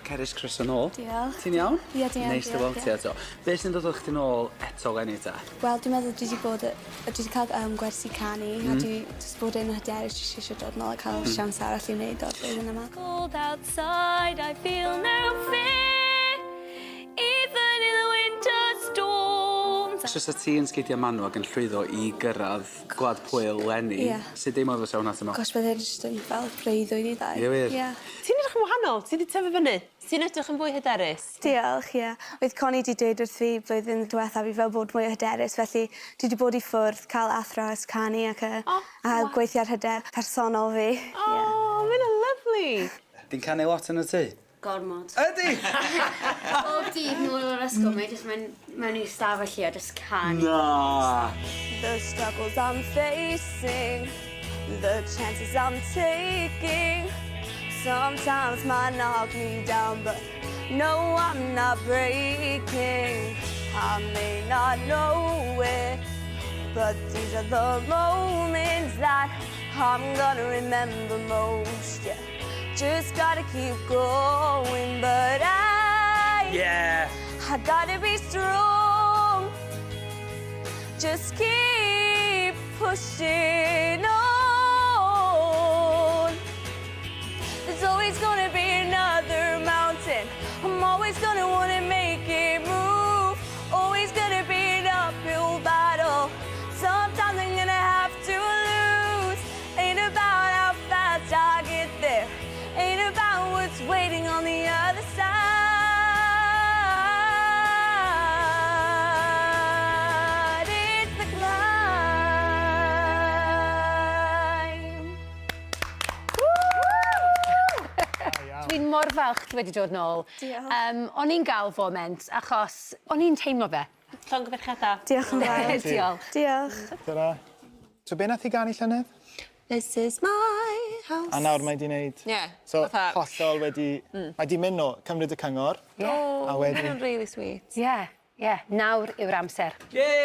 Cerys, croeso nôl. Diolch. Ti'n iawn? Ie, diolch. Neis dy weld ti eto. Be sy'n dod o chdi nôl eto lenni ta? Wel, dwi'n meddwl dwi wedi cael gwersi canu, a dwi wedi bod yn hyderus jyst eisiau dod nôl a cael siawns arall i wneud o'r blwyddyn yma. Cold outside, I feel no fear, even in the winter storms. Os oes ti yn sgidio manw ac yn llwyddo i gyrraedd gwlad pwyl lenni, sut deimlo fo sawn at yma? Gosh, bydde jyst yn fel breuddwyd i ddau. Ie wir? Ti'n edrych yn wahanol? Ti wedi tyfu fyny? Ti'n edrych yn fwy hyderus? Diolch, ie. Oedd Connie wedi dweud wrth fi blwyddyn diwethaf i fel bod mwy o hyderus, felly dwi wedi bod i ffwrdd, cael athro canu ac gweithio ar hyder personol fi. O, mae'n lyflu. Di'n canu lot yn y tŷ? Gormod. Ydi! Bob dydd nôl o'r ysgol, mae jyst mewn i'r stafell lle a jyst canu. Na! The struggles I'm facing, the chances I'm taking, sometimes might knock me down, but no, I'm not breaking. I may not know it, but these are the moments that I'm gonna remember most, yeah. Just gotta keep going, but I gotta be strong. Just keep pushing on. There's always gonna be another mountain. I'm always gonna wanna make it move. Always gonna be an uphill battle. Sometimes I'm gonna have to lose. Ain't about how fast I get there. Ain't about what's waiting on the other side. It's the climb. Dwi'n mor falch ti wedi dod nôl. Diolch. O'n i'n gael foment, achos o'n i'n teimlo fe. Llongyfarchiadau. Diolch yn fawr. Diolch. Diolch. Dyna. So be nath i ganu llynedd? This is my house. A nawr mae di wneud. Ie. So hollol wedi... Mae di mynd o cymryd y cyngor. A wedi... Mae'n really sweet. Ie, ie. Nawr yw'r amser. Yay!